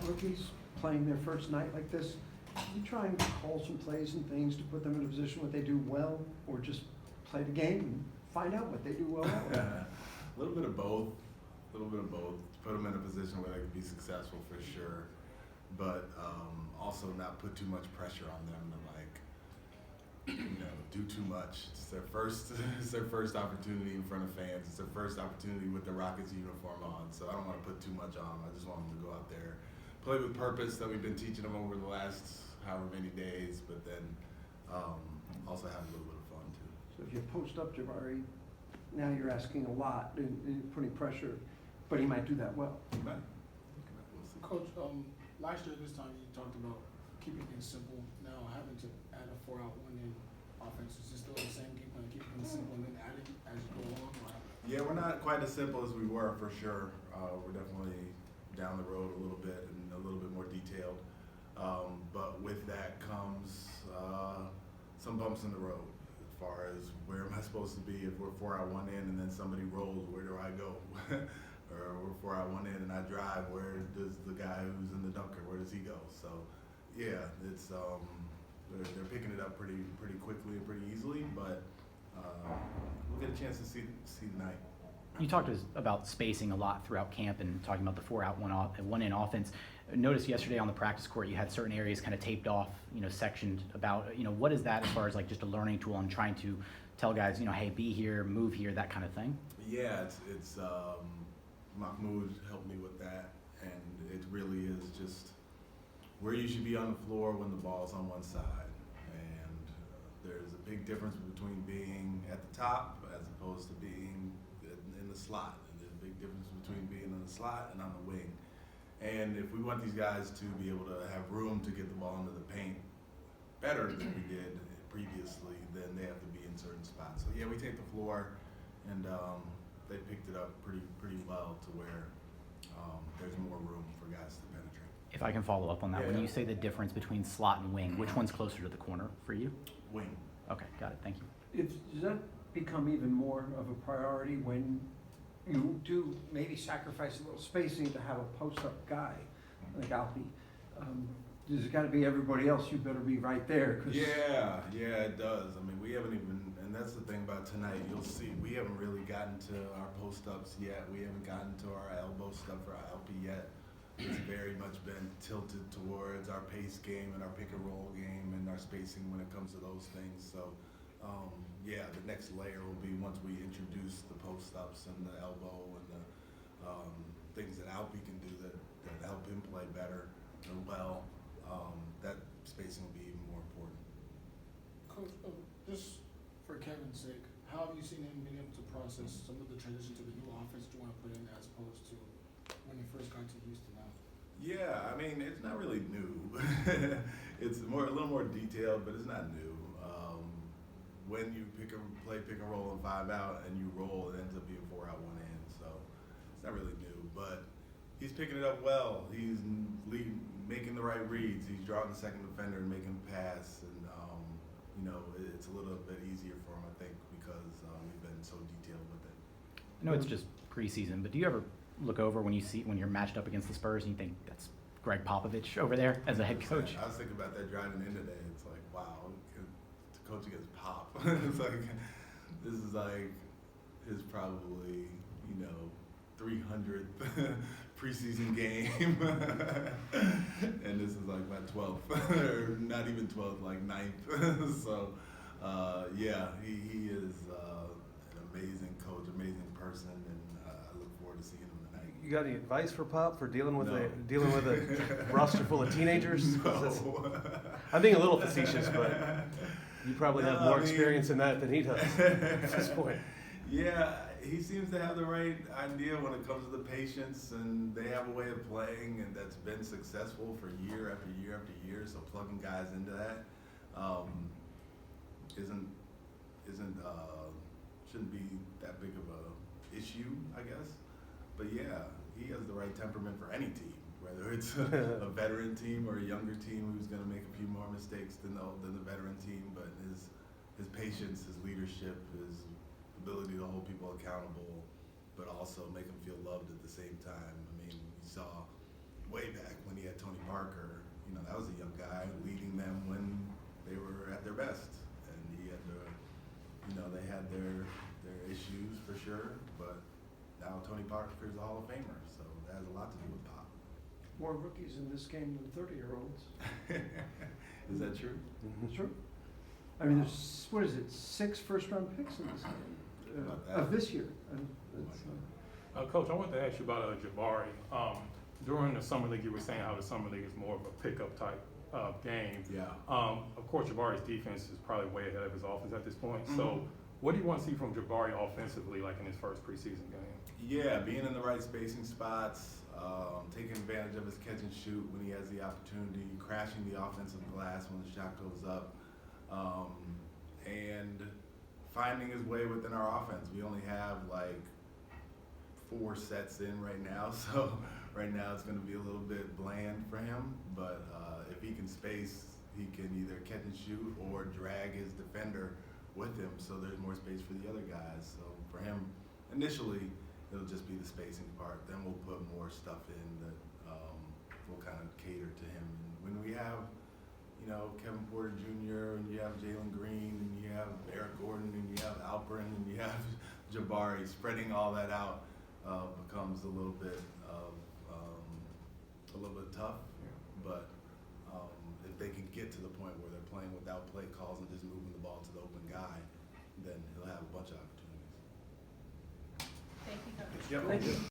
rookies playing their first night like this, you try and call some plays and things to put them in a position where they do well, or just play the game and find out what they do well at? A little bit of both. A little bit of both. Put them in a position where they can be successful for sure, but also not put too much pressure on them to do too much. It's their first opportunity in front of fans. It's their first opportunity with the Rockets uniform on. So I don't want to put too much on them. I just want them to go out there, play with purpose that we've been teaching them over the last however many days, but then also have a little bit of fun too. So if you post up Jabari, now you're asking a lot and putting pressure, but he might do that well. He might. We'll see. Coach, last year this time you talked about keeping things simple. Now having to add a 4-out, 1-in offense, is it still the same game plan, keeping things simple and then adding as you go along? Yeah, we're not quite as simple as we were for sure. We're definitely down the road a little bit and a little bit more detailed. But with that comes some bumps in the road as far as where am I supposed to be if we're 4-out, 1-in and then somebody rolls, where do I go? Or we're 4-out, 1-in and I drive, where does the guy who's in the dunker, where does he go? So yeah, it's they're picking it up pretty quickly and pretty easily, but we'll get a chance to see tonight. You talked about spacing a lot throughout camp and talking about the 4-out, 1-in offense. Noticed yesterday on the practice court you had certain areas kind of taped off, sectioned about. What is that as far as like just a learning tool and trying to tell guys, hey, be here, move here, that kind of thing? Yeah, it's Mahmoud helped me with that, and it really is just where you should be on the floor when the ball's on one side. And there's a big difference between being at the top as opposed to being in the slot. And there's a big difference between being in the slot and on the wing. And if we want these guys to be able to have room to get the ball into the paint better than we did previously, then they have to be in certain spots. So yeah, we take the floor, and they picked it up pretty well to where there's more room for guys to penetrate. If I can follow up on that, Yeah. when you say the difference between slot and wing, which one's closer to the corner for you? Wing. Okay, got it. Thank you. Does that become even more of a priority when you do maybe sacrifice a little spacing to have a post-up guy like Alpi? There's got to be everybody else. You better be right there. Yeah, it does. I mean, we haven't even, and that's the thing about tonight. You'll see, we haven't really gotten to our post-ups yet. We haven't gotten to our elbow stuff for Alpi yet. It's very much been tilted towards our pace game and our pick-and-roll game and our spacing when it comes to those things. So, yeah, the next layer will be once we introduce the post-ups and the elbow and the things that Alpi can do that help him play better and well. That spacing will be even more important. Coach, just for Kevin's sake, how have you seen him being able to process some of the transition to the new offense you want to put in as opposed to when he first got to Houston now? Yeah, I mean, it's not really new. It's a little more detailed, but it's not new. When you play pick and roll and 5-out and you roll, it ends up being 4-out, 1-in. So it's not really new, but he's picking it up well. He's making the right reads. He's drawing the second defender and making a pass, and it's a little bit easier for him, I think, because we've been so detailed with it. I know it's just preseason, but do you ever look over when you're matched up against the Spurs and you think that's Greg Popovich over there as a head coach? I was thinking about that driving in today. It's like, wow, to coach against Pop. It's like, this is like his probably, 300th preseason game. And this is like my 12th, or not even 12th, like 9th. So, yeah, he is an amazing coach, amazing person, and I look forward to seeing him tonight. You got any advice for Pop for dealing with No. a roster full of teenagers? No. I'm being a little facetious, but you probably have more experience in that than he does at this point. Yeah, he seems to have the right idea when it comes to the patience, and they have a way of playing, and that's been successful for year after year after year. So plugging guys into that shouldn't be that big of a issue, I guess. But yeah, he has the right temperament for any team, whether it's a veteran team or a younger team who's going to make a few more mistakes than the veteran team. But his patience, his leadership, his ability to hold people accountable, but also make them feel loved at the same time. I mean, you saw way back when he had Tony Parker, you know, that was a young guy leading them when they were at their best. And he had the, you know, they had their issues for sure, but now Tony Parker is a Hall of Famer, so that has a lot to do with Pop. More rookies in this game than 30-year-olds. Is that true? True. I mean, there's, what is it, 6 first-round picks in this game, About that. of this year. And it's, Coach, I wanted to ask you about Jabari. During the summer league, you were saying how the summer league is more of a pickup type game. Yeah. Of course, Jabari's defense is probably way ahead of his offense at this point. So, what do you want to see from Jabari offensively, like in his first preseason game? Yeah, being in the right spacing spots, taking advantage of his catch and shoot when he has the opportunity, crashing the offensive glass when the shot goes up, and finding his way within our offense. We only have like 4 sets in right now, so right now it's going to be a little bit bland for him, but if he can space, he can either catch and shoot or drag his defender with him, so there's more space for the other guys. So for him, initially, it'll just be the spacing part. Then we'll put more stuff in that will kind of cater to him. And when we have, you know, Kevin Porter Jr. and you have Jalen Green and you have Eric Gordon and you have Alperen and you have Jabari, spreading all that out becomes a little bit tough. But if they can get to the point where they're playing without play calls and just moving the ball to the open guy, then he'll have a bunch of opportunities. Thank you, Coach. Thank you.